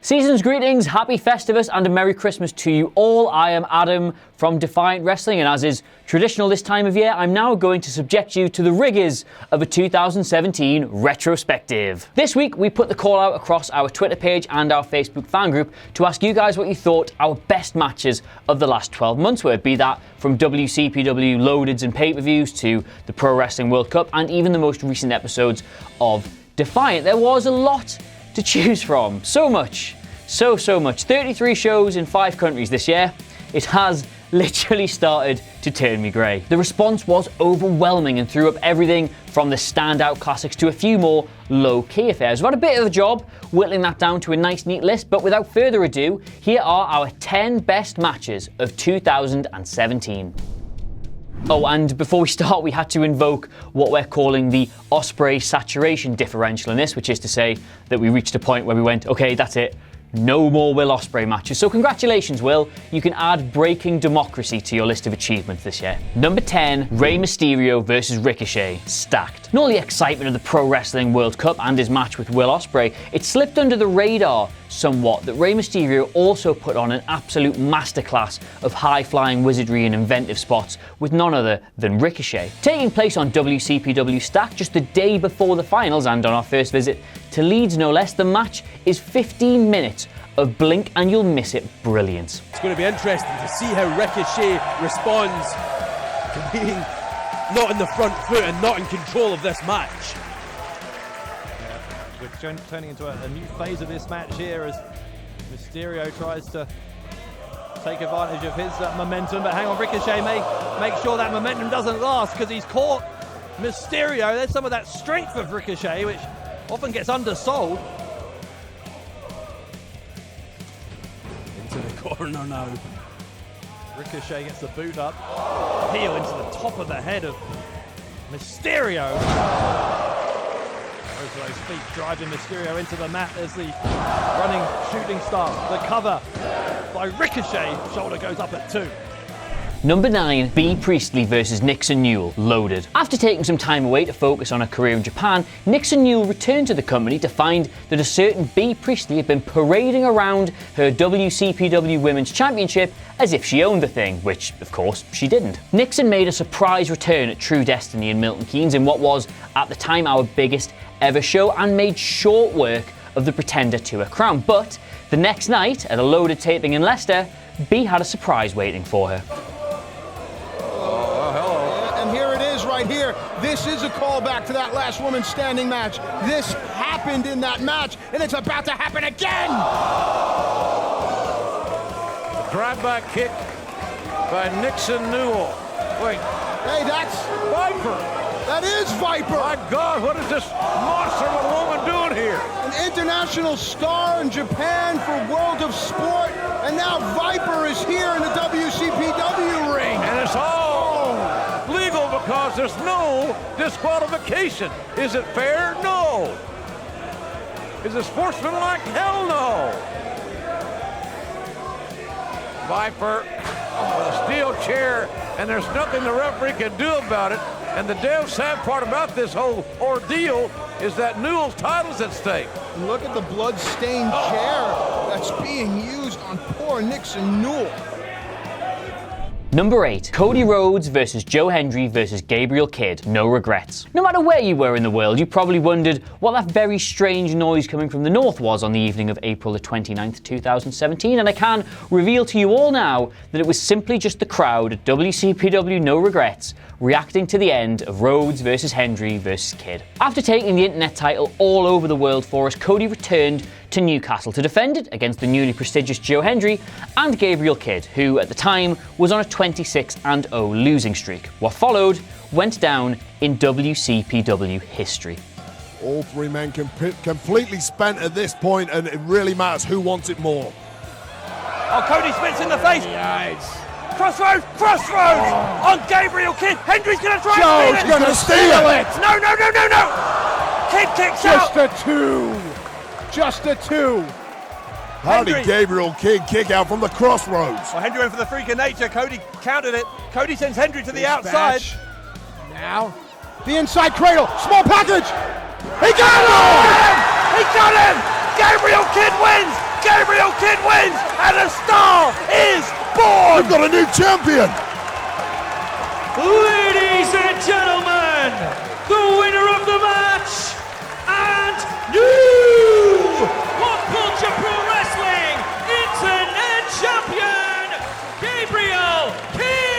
Season's greetings, happy Festivus and a Merry Christmas to you all. I am Adam from Defiant Wrestling, and as is traditional this time of year, I'm now going to subject you to the rigours of a 2017 retrospective. This week, we put the call out across our Twitter page and our Facebook fan group to ask you guys what you thought our best matches of the last 12 months were, be that from WCPW loadeds and pay-per-views to the Pro Wrestling World Cup and even the most recent episodes of Defiant. There was a lot to choose from. So much. So much. 33 shows in 5 countries this year. It has literally started to turn me grey. The response was overwhelming and threw up everything from the standout classics to a few more low-key affairs. We've had a bit of a job whittling that down to a nice neat list, but without further ado, here are our 10 best matches of 2017. Oh, and before we start, we had to invoke what we're calling the Osprey saturation differential in this, which is to say that we reached a point where we went, okay, that's it. No more Will Osprey matches. So congratulations, Will. You can add Breaking Democracy to your list of achievements this year. Number 10, Rey Mysterio versus Ricochet. Stacked. Not all the excitement of the Pro Wrestling World Cup and his match with Will Osprey, it slipped under the radar somewhat that Rey Mysterio also put on an absolute masterclass of high-flying wizardry and inventive spots with none other than Ricochet. Taking place on WCPW Stack just the day before the finals and on our first visit to Leeds no less, the match is 15 minutes of blink and you'll miss it brilliance. It's going to be interesting to see how Ricochet responds to being not in the front foot and not in control of this match. We're turning into a new phase of this match here as Mysterio tries to take advantage of his momentum, but hang on, Ricochet may make sure that momentum doesn't last because he's caught Mysterio. There's some of that strength of Ricochet, which often gets undersold. Into the corner now. Ricochet gets the boot up, heel into the top of the head of Mysterio. Both of those feet driving Mysterio into the mat as the running shooting star. The cover by Ricochet. Shoulder goes up at 2. Number 9, B. Priestley versus Nixon Newell, loaded. After taking some time away to focus on her career in Japan, Nixon Newell returned to the company to find that a certain B. Priestley had been parading around her WCPW Women's Championship as if she owned the thing, which, of course, she didn't. Nixon made a surprise return at True Destiny in Milton Keynes in what was, at the time, our biggest ever show and made short work of the pretender to her crown. But the next night, at a loaded taping in Leicester, B had a surprise waiting for her. Right here, this is a callback to that last woman standing match. This happened in that match, and it's about to happen again. The drive-back kick by Nixon Newell. Wait. Hey, that's Viper. That is Viper. My God, what is this monster of a woman doing here? An international star in Japan for World of Sport, and now Viper is here in the WCPW ring. And it's all legal because there's no disqualification. Is it fair? No. Is it sportsmanlike? Hell no. Viper with a steel chair, and there's nothing the referee can do about it. And the damn sad part about this whole ordeal is that Newell's title's at stake. Look at the blood-stained chair that's being used on poor Nixon Newell. Number 8, Cody Rhodes versus Joe Hendry versus Gabriel Kidd. No regrets. No matter where you were in the world, you probably wondered what that very strange noise coming from the north was on the evening of April the 29th, 2017, and I can reveal to you all now that it was simply just the crowd at WCPW No Regrets reacting to the end of Rhodes versus Hendry versus Kidd. After taking the internet title all over the world for us, Cody returned to Newcastle to defend it against the newly prestigious Joe Hendry and Gabriel Kidd, who at the time was on a 26-0 losing streak. What followed went down in WCPW history. All three men completely spent at this point, and it really matters who wants it more. Oh, Cody spits in the face. Crossroads on Gabriel Kidd. Hendry's going to try Joe's going to steal it. No. Kidd kicks out. Just a two. How did Gabriel Kidd kick out from the crossroads? Well, Hendry went for the freak of nature. Cody countered it. Cody sends Hendry to the outside. Now, the inside cradle. Small package. He got him! He got him! Gabriel Kidd wins! Gabriel Kidd wins, and a star is born! We've got a new champion! Ladies and gentlemen, the winner of the match and new Pop Culture Pro Wrestling Internet Champion, Gabriel Kidd!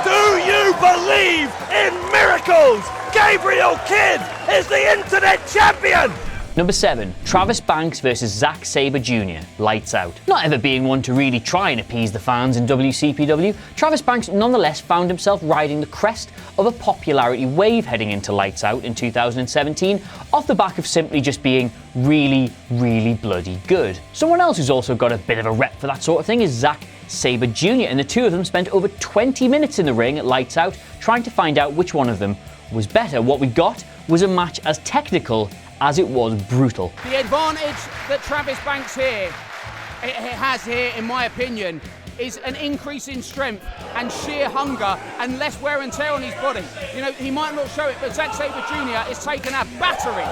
Do you believe in miracles? Gabriel Kidd is the Internet Champion! Number 7, Travis Banks versus Zack Sabre Jr. Lights Out. Not ever being one to really try and appease the fans in WCPW, Travis Banks nonetheless found himself riding the crest of a popularity wave heading into Lights Out in 2017, off the back of simply just being really, really bloody good. Someone else who's also got a bit of a rep for that sort of thing is Zack Sabre Jr., and the two of them spent over 20 minutes in the ring at Lights Out trying to find out which one of them was better. What we got was a match as technical as it was brutal. The advantage that Travis Banks has here, in my opinion, is an increase in strength and sheer hunger and less wear and tear on his body. You know, he might not show it, but Zack Sabre Jr. has taken a battering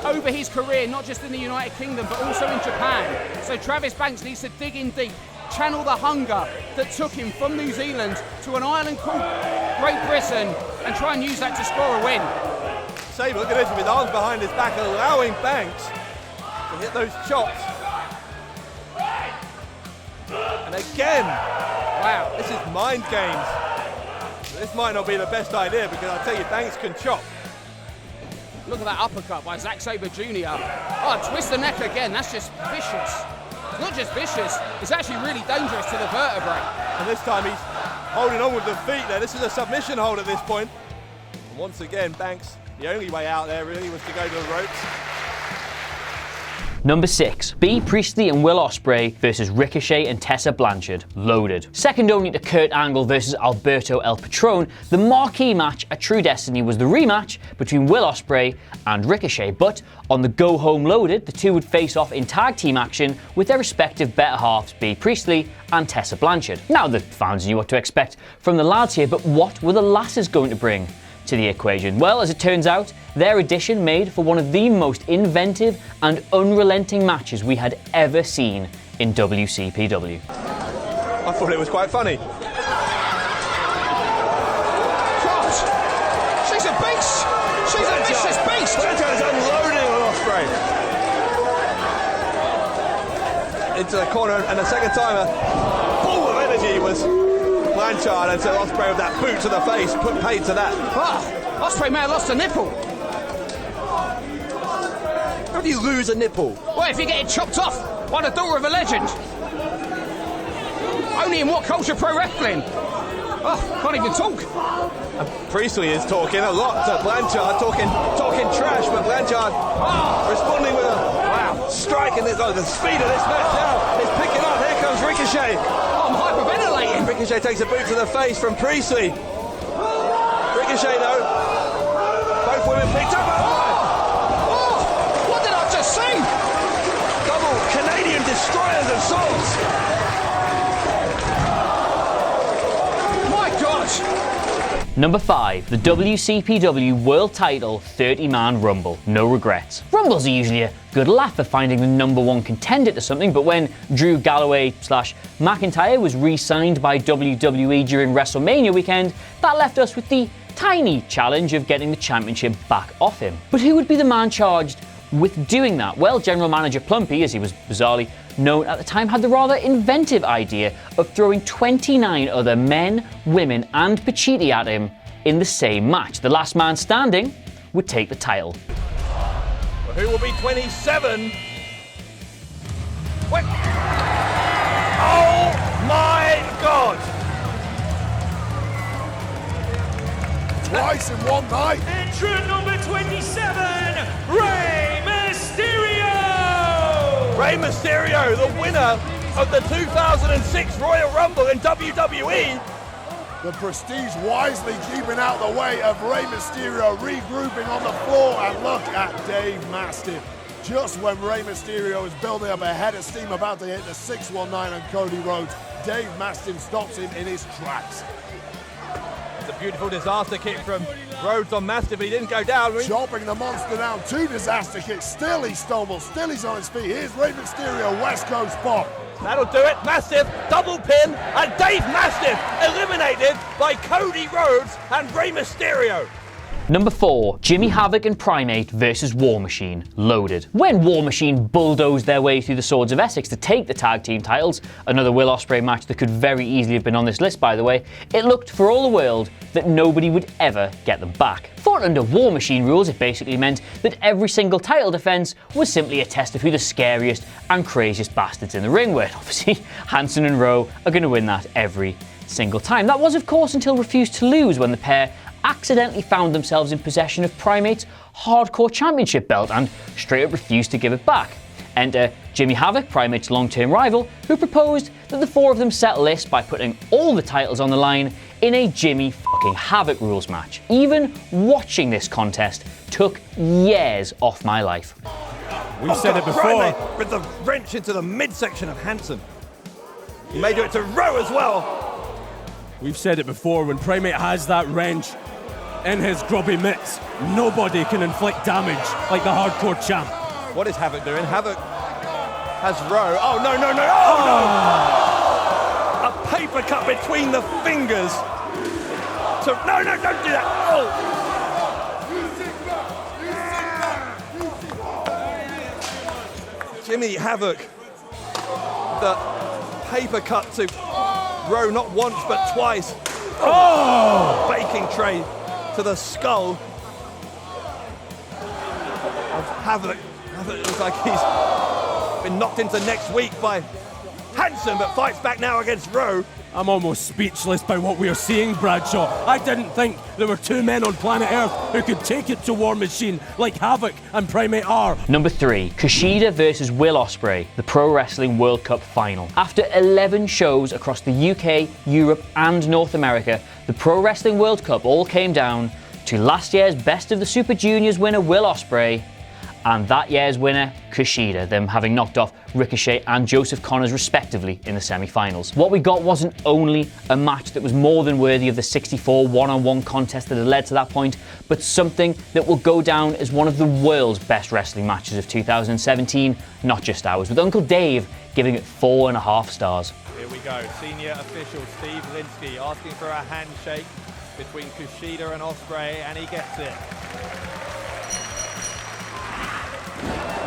over his career, not just in the United Kingdom, but also in Japan. So Travis Banks needs to dig in deep, channel the hunger that took him from New Zealand to an island called Great Britain, and try and use that to score a win. Sabre, look at this, with his arms behind his back, allowing Banks to hit those chops. And again, wow, this is mind games. This might not be the best idea, because I'll tell you, Banks can chop. Look at that uppercut by Zack Sabre Jr. Oh, twist the neck again, that's just vicious. It's not just vicious, it's actually really dangerous to the vertebrae. And this time he's holding on with the feet there. This is a submission hold at this point. And once again, Banks, the only way out there really was to go to the ropes. Number 6, Priestley and Will Osprey versus Ricochet and Tessa Blanchard. Loaded. Second only to Kurt Angle versus Alberto El Patron, the marquee match at True Destiny was the rematch between Will Osprey and Ricochet, but on the Go Home Loaded, the two would face off in tag team action with their respective better halves, Priestley and Tessa Blanchard. Now the fans knew what to expect from the lads here, but what were the lasses going to bring to the equation? Well, as it turns out, their addition made for one of the most inventive and unrelenting matches we had ever seen in WCPW. I thought it was quite funny. God! She's a beast! She's a vicious beast! Blanchard is unloading on Osprey. Into the corner, and the second time, full of energy was Blanchard, and so Osprey with that boot to the face put paid to that. Oh, Osprey may have lost a nipple. How do you lose a nipple? Well, if you get it chopped off by the daughter of a legend. Only in What Culture Pro Wrestling? Oh, can't even talk. And Priestley is talking a lot to Blanchard, talking trash, but Blanchard responding with a strike, and the speed of this match now is picking up. Here comes Ricochet. Oh, I'm hyperventilating. Ricochet takes a boot to the face from Priestley. Ricochet though, both women picked up. Oh, what did I just see? Double Canadian destroyers of souls. My God. Number 5, the WCPW World Title 30-man Rumble. No regrets. Rumbles are usually a good laugh for finding the number 1 contender to something, but when Drew Galloway / McIntyre was re-signed by WWE during WrestleMania weekend, that left us with the tiny challenge of getting the championship back off him. But who would be the man charged with doing that? Well, General Manager Plumpy, as he was bizarrely known at the time, had the rather inventive idea of throwing 29 other men, women and Pacitti at him in the same match. The last man standing would take the title. Well, who will be 27? Wait. Oh my God! Twice in one night. Entrant number 27, Rey Mysterio! Rey Mysterio, the winner of the 2006 Royal Rumble in WWE. The Prestige wisely keeping out the way of Rey Mysterio, regrouping on the floor, and look at Dave Mastiff. Just when Rey Mysterio is building up a head of steam about to hit the 619 on Cody Rhodes, Dave Mastiff stops him in his tracks. The Beautiful disaster kick from Rhodes on Mastiff, but he didn't go down. Chopping the monster down, 2 disaster kicks. Still he stumbles, still he's on his feet. Here's Rey Mysterio, West Coast pop. That'll do it. Mastiff, double pin, and Dave Mastiff eliminated by Cody Rhodes and Rey Mysterio. Number 4, Jimmy Havoc and Primate versus War Machine, loaded. When War Machine bulldozed their way through the Swords of Essex to take the tag team titles, another Will Osprey match that could very easily have been on this list by the way, it looked for all the world that nobody would ever get them back. Thought under War Machine rules it basically meant that every single title defense was simply a test of who the scariest and craziest bastards in the ring were. Obviously, Hansen and Rowe are going to win that every single time. That was of course until Refuse to Lose, when the pair accidentally found themselves in possession of Primate's Hardcore Championship belt and straight up refused to give it back. Enter Jimmy Havoc, Primate's long-term rival, who proposed that the four of them settle this by putting all the titles on the line in a Jimmy fucking Havoc rules match. Even watching this contest took years off my life. We've said it before. Primate with the wrench into the midsection of Hansen. He may do it to Rowe as well. We've said it before, when Primate has that wrench in his grubby mitts, nobody can inflict damage like the Hardcore Champ. What is Havoc doing? Havoc has Rowe. Oh, no, no, no. Oh, no. A paper cut between the fingers. So, no, no, don't do that. Oh. Jimmy Havoc. The paper cut to Rowe not once but twice. Oh! Baking tray to the skull of Havoc. Havoc looks like he's been knocked into next week by Hansen, but fights back now against Rowe. I'm almost speechless by what we are seeing, Bradshaw. I didn't think there were two men on planet Earth who could take it to War Machine like Havoc and Primate are. Number 3, Kushida versus Will Osprey, the Pro Wrestling World Cup final. After 11 shows across the UK, Europe and North America, the Pro Wrestling World Cup all came down to last year's Best of the Super Juniors winner Will Osprey and that year's winner Kushida, them having knocked off Ricochet and Joseph Connors respectively in the semi-finals. What we got wasn't only a match that was more than worthy of the 64 one-on-one contest that had led to that point, but something that will go down as one of the world's best wrestling matches of 2017, not just ours, with Uncle Dave giving it 4.5 stars. Here we go, senior official Steve Linsky asking for a handshake between Kushida and Osprey, and he gets it.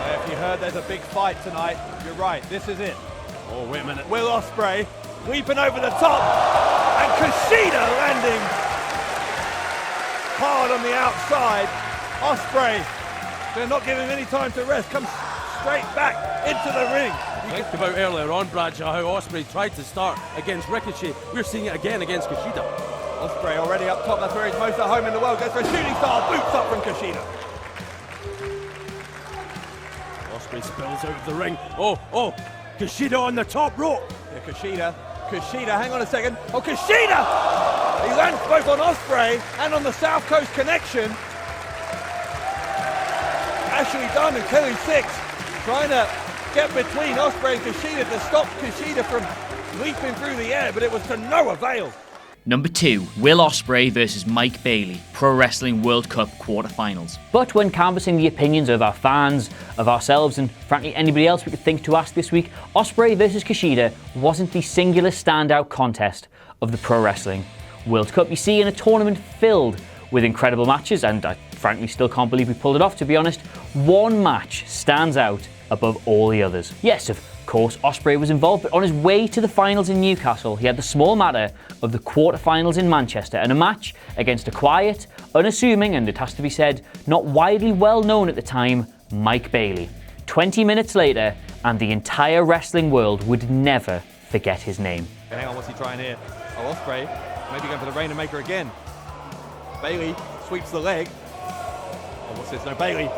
If you heard there's a big fight tonight, you're right, this is it. Oh, wait a minute. Will Osprey leaping over the top, and Kushida landing hard on the outside. Osprey, they're not giving him any time to rest, comes straight back into the ring. We talked about earlier on, Bradshaw, how Osprey tried to start against Ricochet. We're seeing it again against Kushida. Osprey already up top, that's where he's most at home in the world, goes for a shooting star, boots up from Kushida. Osprey spills out of the ring. Oh, Kushida on the top rope. Yeah, Kushida, hang on a second. Oh, Kushida! He lands both on Osprey and on the South Coast connection. Ashley Dunn and Kelly Six trying to get between Osprey and Kushida to stop Kushida from leaping through the air, but it was to no avail. Number 2, Will Osprey versus Mike Bailey, Pro Wrestling World Cup quarterfinals. But when canvassing the opinions of our fans, of ourselves, and frankly anybody else we could think to ask this week, Osprey versus Kushida wasn't the singular standout contest of the Pro Wrestling World Cup. You see, in a tournament filled with incredible matches, and I frankly still can't believe we pulled it off, to be honest, one match stands out above all the others. Yes, of course, Osprey was involved, but on his way to the finals in Newcastle, he had the small matter of the quarterfinals in Manchester and a match against a quiet, unassuming, and it has to be said, not widely well known at the time, Mike Bailey. 20 minutes later, and the entire wrestling world would never forget his name. Hang on, what's he trying here? Oh, Osprey, maybe going for the Rainmaker again. Bailey sweeps the leg. Oh, what's this? No, Bailey,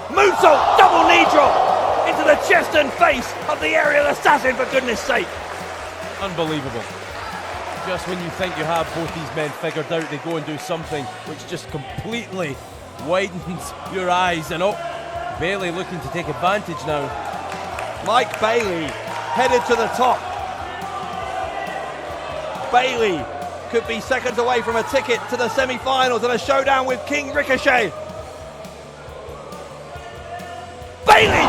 moonsault, double knee drop into the chest and face of the aerial assassin, for goodness sake. Unbelievable. Just when you think you have both these men figured out, they go and do something which just completely widens your eyes. And Bailey looking to take advantage now. Mike Bailey headed to the top. Bailey could be seconds away from a ticket to the semi-finals and a showdown with King Ricochet. Bayley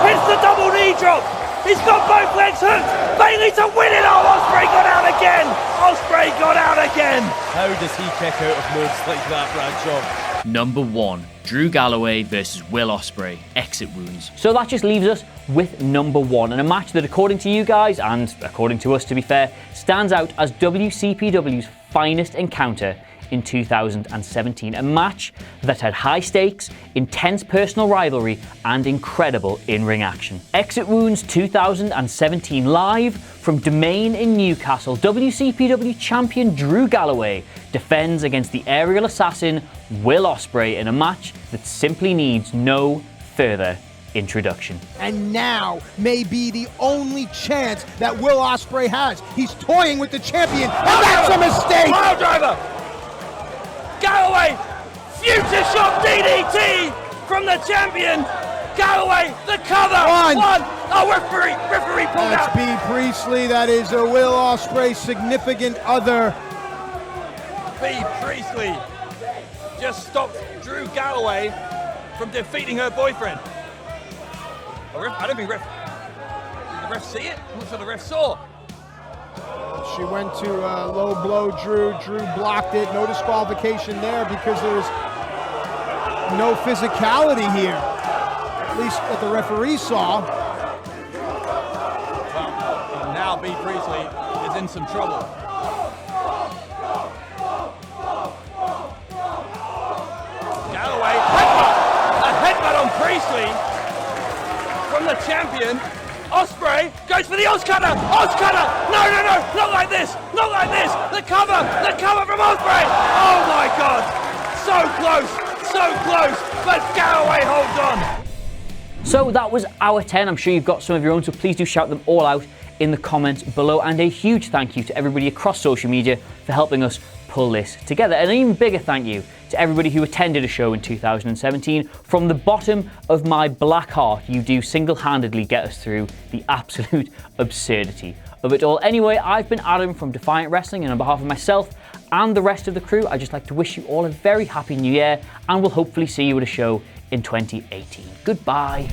hits the double knee drop. He's got both legs hooked. Bayley to win it. Oh, Osprey got out again. Osprey got out again. How does he kick out of moves like that, Bradshaw? Number 1, Drew Galloway versus Will Osprey, exit wounds. So that just leaves us with number 1, and a match that, according to you guys, and according to us to be fair, stands out as WCPW's finest encounter in 2017. A match that had high stakes, intense personal rivalry, and incredible in-ring action. Exit Wounds 2017 live from Domain in Newcastle. WCPW champion Drew Galloway defends against the aerial assassin Will Osprey in a match that simply needs no further introduction. And now may be the only chance that Will Osprey has. He's toying with the champion, and that's a mistake! Pile driver! Galloway, future shot DDT from the champion. Galloway, the cover. One. Oh, referee pulled out. That's B. Priestley. That is a Will Osprey significant other. B. Priestley just stopped Drew Galloway from defeating her boyfriend. I don't think did the ref see it? I'm not sure the ref saw. She went to low blow Drew. Drew blocked it. No disqualification there because there was no physicality here, at least that the referee saw. Well, now B. Priestley is in some trouble. Galloway, a headbutt on Priestley from the champion. Osprey goes for the Oscutter! Oscutter! No, not like this! Not like this! The cover from Osprey! Oh my God! So close, but Galloway holds on! So that was our 10. I'm sure you've got some of your own, so please do shout them all out in the comments below. And a huge thank you to everybody across social media for helping us pull this together. And an even bigger thank you to everybody who attended a show in 2017. From the bottom of my black heart, you do single-handedly get us through the absolute absurdity of it all. Anyway, I've been Adam from Defiant Wrestling, and on behalf of myself and the rest of the crew, I'd just like to wish you all a very happy new year, and we'll hopefully see you at a show in 2018. Goodbye.